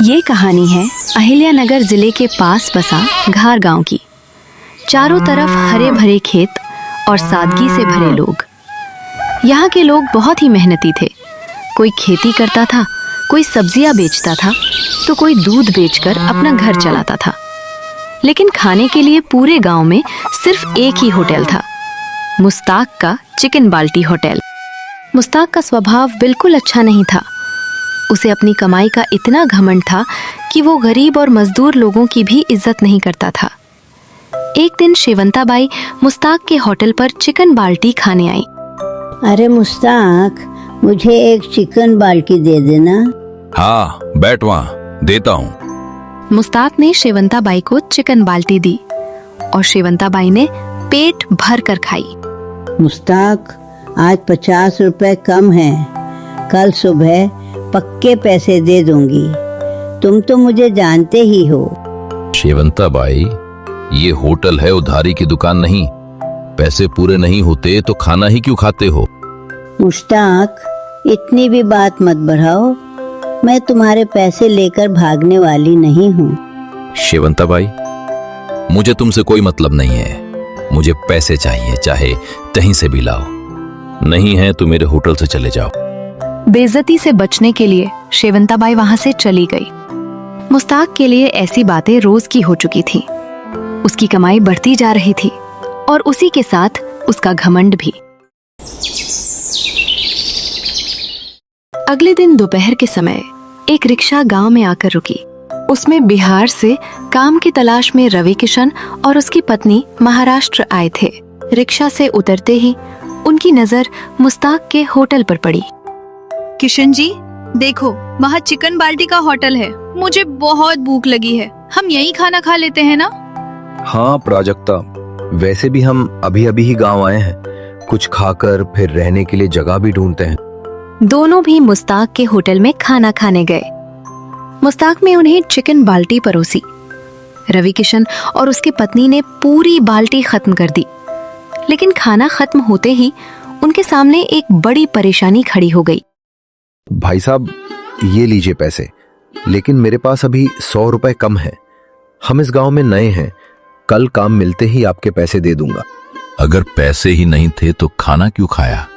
ये कहानी है अहिल्यानगर जिले के पास बसा घार गांव की। चारों तरफ हरे भरे खेत और सादगी से भरे लोग। यहाँ के लोग बहुत ही मेहनती थे। कोई खेती करता था, कोई सब्जियां बेचता था, तो कोई दूध बेचकर अपना घर चलाता था। लेकिन खाने के लिए पूरे गांव में सिर्फ एक ही होटल था, मुस्ताक का चिकन बाल्टी होटल। मुस्ताक का स्वभाव बिल्कुल अच्छा नहीं था। उसे अपनी कमाई का इतना घमंड था कि वो गरीब और मजदूर लोगों की भी इज्जत नहीं करता था। एक दिन शेवंता बाई मुस्ताक के होटल पर चिकन बाल्टी खाने आई। अरे मुस्ताक, मुझे एक चिकन बाल्टी दे देना। हाँ, बैठ वहाँ, देता हूँ। मुस्ताक ने शेवंता बाई को चिकन बाल्टी दी और शेवंता बाई ने पेट भर कर खाई। मुस्ताक, आज 50 रुपए कम है, कल सुबह पक्के पैसे दे दूंगी। तुम तो मुझे जानते ही हो। शेवंता बाई, ये होटल है, उधारी की दुकान नहीं। पैसे पूरे नहीं होते तो खाना ही क्यों खाते हो? मुस्ताक, इतनी भी बात मत बढ़ाओ। मैं तुम्हारे पैसे लेकर भागने वाली नहीं हूँ। शेवंता बाई, मुझे तुमसे कोई मतलब नहीं है। मुझे पैसे चाहिए, चाहे कहीं से भी लाओ। नहीं है तो मेरे होटल से चले जाओ। बेइज्जती से बचने के लिए शेवंता बाई वहां से चली गई। मुस्ताक के लिए ऐसी बातें रोज की हो चुकी थी। उसकी कमाई बढ़ती जा रही थी और उसी के साथ उसका घमंड भी। अगले दिन दोपहर के समय एक रिक्शा गांव में आकर रुकी। उसमें बिहार से काम की तलाश में रवि किशन और उसकी पत्नी महाराष्ट्र आए थे। रिक्शा से उतरते ही उनकी नजर मुस्ताक के होटल पर पड़ी। किशन जी, देखो, वहाँ चिकन बाल्टी का होटल है। मुझे बहुत भूख लगी है, हम यहीं खाना खा लेते हैं ना? हाँ प्राजक्ता, वैसे भी हम अभी अभी ही गांव आए हैं। कुछ खाकर फिर रहने के लिए जगह भी ढूंढते हैं। दोनों भी मुस्ताक के होटल में खाना खाने गए। मुस्ताक ने उन्हें चिकन बाल्टी परोसी। रवि किशन और उसकी पत्नी ने पूरी बाल्टी खत्म कर दी। लेकिन खाना खत्म होते ही उनके सामने एक बड़ी परेशानी खड़ी हो गई। भाई साहब, ये लीजिए पैसे, लेकिन मेरे पास अभी 100 रुपए कम है। हम इस गांव में नए हैं, कल काम मिलते ही आपके पैसे दे दूंगा। अगर पैसे ही नहीं थे तो खाना क्यों खाया?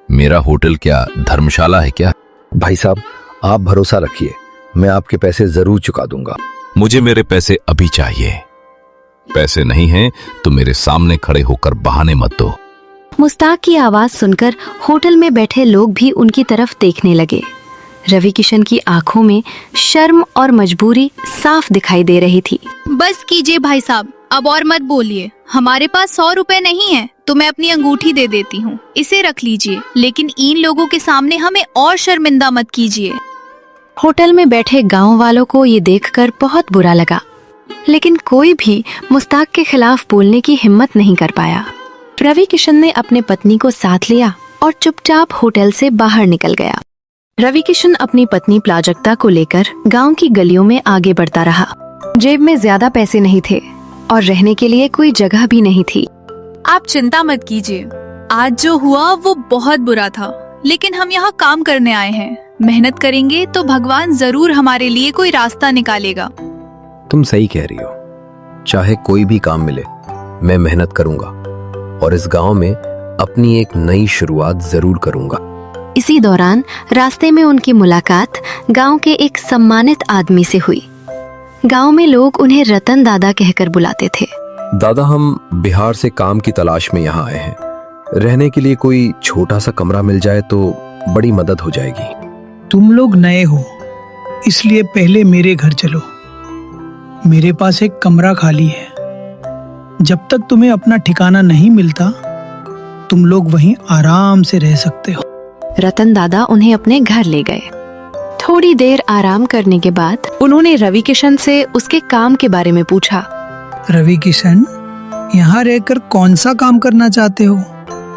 मेरा होटल क्या धर्मशाला है क्या? भाई साहब, आप भरोसा रखिए, मैं आपके पैसे जरूर चुका दूंगा। मुझे मेरे पैसे अभी चाहिए। पैसे नहीं हैं तो मेरे सामने खड़े होकर बहाने मत दो। मुस्ताक की आवाज सुनकर होटल में बैठे लोग भी उनकी तरफ देखने लगे। रवि किशन की आंखों में शर्म और मजबूरी साफ दिखाई दे रही थी। बस कीजिए भाई साहब, अब और मत बोलिए। हमारे पास 100 रुपए नहीं है तो मैं अपनी अंगूठी दे देती हूँ, इसे रख लीजिए। लेकिन इन लोगों के सामने हमें और शर्मिंदा मत कीजिए। होटल में बैठे गांव वालों को ये देखकर बहुत बुरा लगा, लेकिन कोई भी मुस्ताक के खिलाफ बोलने की हिम्मत नहीं कर पाया। रवि किशन ने अपने पत्नी को साथ लिया और चुपचाप होटल से बाहर निकल गया। रवि किशन अपनी पत्नी प्राजक्ता को लेकर गांव की गलियों में आगे बढ़ता रहा। जेब में ज्यादा पैसे नहीं थे और रहने के लिए कोई जगह भी नहीं थी। आप चिंता मत कीजिए, आज जो हुआ वो बहुत बुरा था, लेकिन हम यहाँ काम करने आए हैं। मेहनत करेंगे तो भगवान जरूर हमारे लिए कोई रास्ता निकालेगा। तुम सही कह रही हो, चाहे कोई भी काम मिले मैं मेहनत करूंगा और इस गांव में अपनी एक नई शुरुआत जरूर करूंगा। इसी दौरान रास्ते में उनकी मुलाकात गांव के एक सम्मानित आदमी से हुई। गांव में लोग उन्हें रतन दादा कहकर बुलाते थे। दादा, हम बिहार से काम की तलाश में यहाँ आए हैं। रहने के लिए कोई छोटा सा कमरा मिल जाए तो बड़ी मदद हो जाएगी। तुम लोग नए हो, इसलिए पहले मेरे घर चलो। मेरे पास एक कमरा खाली है। जब तक तुम्हें अपना ठिकाना नहीं मिलता, तुम लोग वहीं आराम से रह सकते हो। रतन दादा उन्हें अपने घर ले गए। थोड़ी देर आराम करने के बाद उन्होंने रवि किशन से उसके काम के बारे में पूछा। रवि किशन, यहाँ रहकर कौन सा काम करना चाहते हो?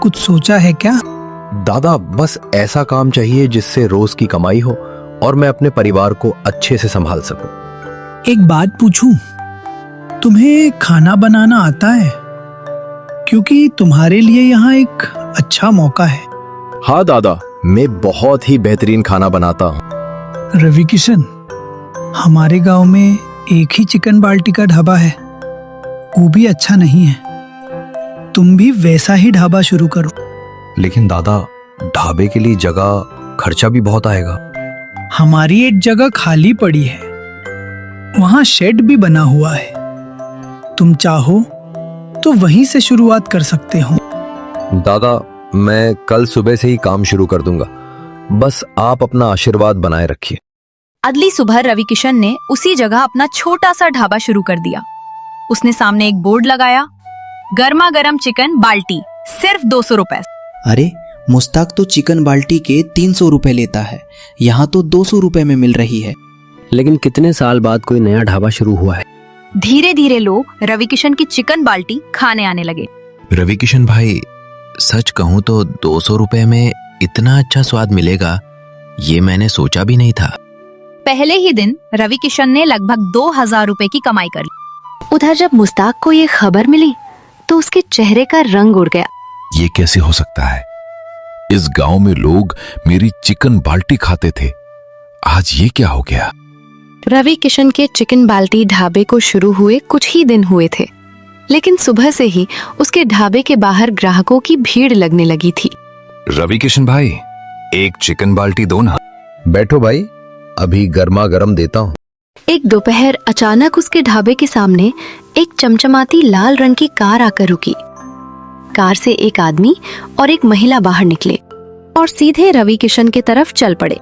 कुछ सोचा है क्या? दादा, बस ऐसा काम चाहिए जिससे रोज की कमाई हो और मैं अपने परिवार को अच्छे से संभाल सकूं। एक बात पूछूं, तुम्हें खाना बनाना आता है? क्योंकि तुम्हारे लिए यहाँ एक अच्छा मौका है। हाँ दादा, मैं बहुत ही बेहतरीन खाना बनाता हूँ। रवि किशन, हमारे गांव में एक ही चिकन बाल्टी का ढाबा है, वो भी अच्छा नहीं है। तुम भी वैसा ही ढाबा शुरू करो। लेकिन दादा, ढाबे के लिए जगह खर्चा भी बहुत आएगा। हमारी एक जगह खाली पड़ी है, वहां शेड भी बना हुआ है। तुम चाहो तो वहीं से शुरुआत कर सकते हो। दादा, मैं कल सुबह से ही काम शुरू कर दूंगा, बस आप अपना आशीर्वाद बनाए रखिए। अगली सुबह रवि किशन ने उसी जगह अपना छोटा सा ढाबा शुरू कर दिया। उसने सामने एक बोर्ड लगाया, गर्मा गर्म चिकन बाल्टी सिर्फ 200 रुपए। अरे, मुस्ताक तो चिकन बाल्टी के 300 रुपए लेता है, यहाँ तो 200 रुपए में मिल रही है। लेकिन कितने साल बाद कोई नया ढाबा शुरू हुआ है। धीरे धीरे लोग रवि किशन की चिकन बाल्टी खाने आने लगे। रवि किशन भाई, सच कहूं तो 200 रुपए में इतना अच्छा स्वाद मिलेगा, ये मैंने सोचा भी नहीं था। पहले ही दिन रवि किशन ने लगभग 2000 रुपए की कमाई कर ली। उधर जब मुस्ताक को ये खबर मिली तो उसके चेहरे का रंग उड़ गया। ये कैसे हो सकता है? इस गांव में लोग मेरी चिकन बाल्टी खाते थे, आज ये क्या हो गया? रवि किशन के चिकन बाल्टी ढाबे को शुरू हुए कुछ ही दिन हुए थे, लेकिन सुबह से ही उसके ढाबे के बाहर ग्राहकों की भीड़ लगने लगी थी। रवि किशन भाई, एक चिकन बाल्टी दो ना। बैठो भाई, अभी गर्मा गर्म देता हूँ। एक दोपहर अचानक उसके ढाबे के सामने एक चमचमाती लाल रंग की कार आकर रुकी। कार से एक आदमी और एक महिला बाहर निकले और सीधे रवि किशन की तरफ चल पड़े।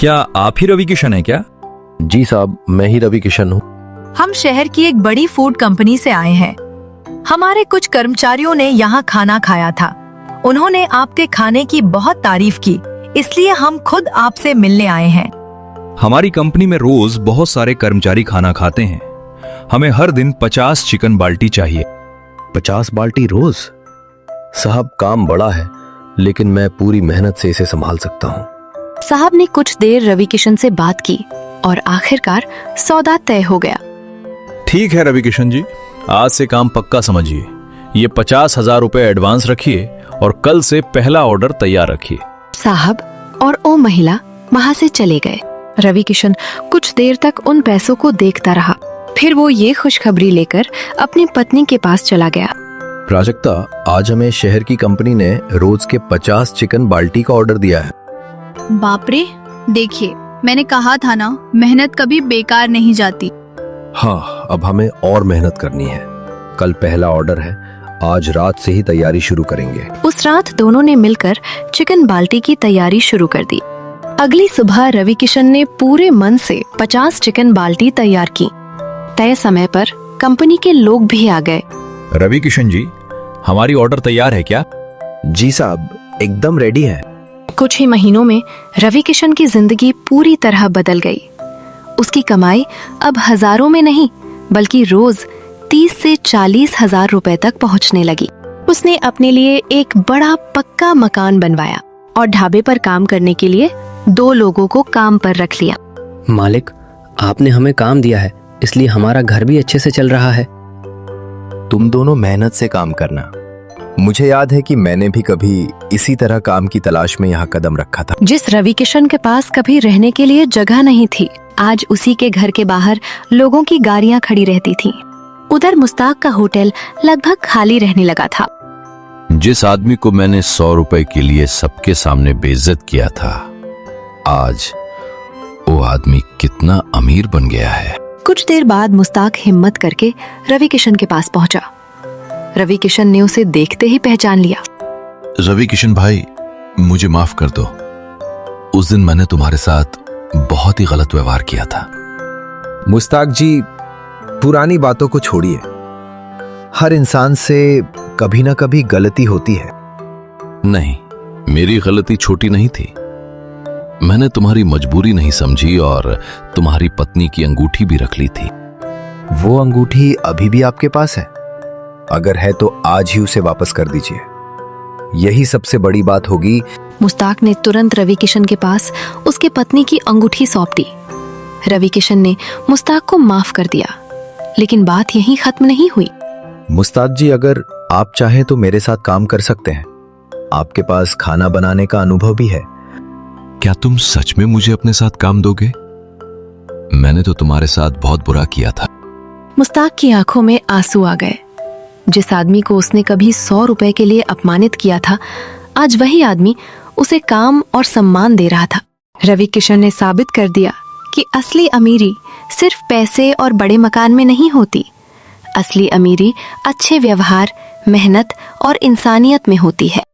क्या आप ही रवि किशन हैं क्या? जी साहब, मैं ही रवि किशन हूँ। हम शहर की एक बड़ी फूड कंपनी से आए हैं। हमारे कुछ कर्मचारियों ने यहाँ खाना खाया था। उन्होंने आपके खाने की बहुत तारीफ की, इसलिए हम खुद आपसे मिलने आए हैं। हमारी कंपनी में रोज बहुत सारे कर्मचारी खाना खाते हैं। हमें हर दिन 50 चिकन बाल्टी चाहिए। 50 बाल्टी रोज? साहब, काम बड़ा है, लेकिन मैं पूरी मेहनत से इसे संभाल सकता हूँ। साहब ने कुछ देर रवि किशन से बात की और आखिरकार सौदा तय हो गया। ठीक है रवि किशन जी, आज से काम पक्का समझिए। ये 50,000 रुपए एडवांस रखिए और कल से पहला ऑर्डर तैयार रखिए। साहब और वो महिला वहां से चले गए। रवि किशन कुछ देर तक उन पैसों को देखता रहा, फिर वो ये खुशखबरी लेकर अपनी पत्नी के पास चला गया। प्राजक्ता, आज हमें शहर की कंपनी ने रोज के 50 चिकन बाल्टी का ऑर्डर दिया है। बाप रे, देखिए मैंने कहा था ना, मेहनत कभी बेकार नहीं जाती। हाँ, अब हमें और मेहनत करनी है। कल पहला ऑर्डर है, आज रात से ही तैयारी शुरू करेंगे। उस रात दोनों ने मिलकर चिकन बाल्टी की तैयारी शुरू कर दी। अगली सुबह रवि किशन ने पूरे मन से 50 चिकन बाल्टी तैयार की। तय समय पर कंपनी के लोग भी आ गए। रवि किशन जी, हमारी ऑर्डर तैयार है क्या? जी साहब, एकदम रेडी है। कुछ ही महीनों में रवि किशन की जिंदगी पूरी तरह बदल गई। उसकी कमाई अब हजारों में नहीं, बल्कि रोज 30 से 40 हजार रुपए तक पहुंचने लगी। उसने अपने लिए एक बड़ा पक्का मकान बनवाया और ढाबे पर काम करने के लिए 2 लोगों को काम पर रख लिया। मालिक, आपने हमें काम दिया है, इसलिए हमारा घर भी अच्छे से चल रहा है। तुम दोनों मेहनत से काम करना। मुझे याद है कि मैंने भी कभी इसी तरह काम की तलाश में यहाँ कदम रखा था। जिस रवि किशन के पास कभी रहने के लिए जगह नहीं थी, आज उसी के घर के बाहर लोगों की गाड़ियां खड़ी रहती थीं। उधर मुस्ताक का होटल लगभग खाली रहने लगा था। जिस आदमी को मैंने 100 रुपए के लिए सबके सामने बेइज्जत किया था, आज वो आदमी कितना अमीर बन गया है। कुछ देर बाद मुस्ताक हिम्मत करके रवि किशन के पास पहुंचा। रवि किशन ने उसे देखते ही पहचान लिया। रवि किशन भाई, मुझे माफ कर दो। उस दिन मैंने तुम्हारे साथ बहुत ही गलत व्यवहार किया था। मुस्ताक जी, पुरानी बातों को छोड़िए। हर इंसान से कभी ना कभी गलती होती है। नहीं, मेरी गलती छोटी नहीं थी। मैंने तुम्हारी मजबूरी नहीं समझी और तुम्हारी पत्नी की अंगूठी भी रख ली थी। वो अंगूठी अभी भी आपके पास है? अगर है तो आज ही उसे वापस कर दीजिए। यही सबसे बड़ी बात होगी। मुस्ताक ने तुरंत रवि किशन के पास उसके पत्नी की अंगूठी सौंप दी। रवि किशन ने मुस्ताक को माफ कर दिया, लेकिन बात यहीं खत्म नहीं हुई। मुस्ताक जी, अगर आप चाहें तो मेरे साथ काम कर सकते हैं। आपके पास खाना बनाने का अनुभव भी है। क्या तुम सच में मुझे अपने साथ काम दोगे? मैंने तो तुम्हारे साथ बहुत बुरा किया था। मुस्ताक की आंखों में आंसू आ गए। जिस आदमी को उसने कभी 100 रुपए के लिए अपमानित किया था, आज वही आदमी उसे काम और सम्मान दे रहा था। रवि किशन ने साबित कर दिया कि असली अमीरी सिर्फ पैसे और बड़े मकान में नहीं होती। असली अमीरी अच्छे व्यवहार, मेहनत और इंसानियत में होती है।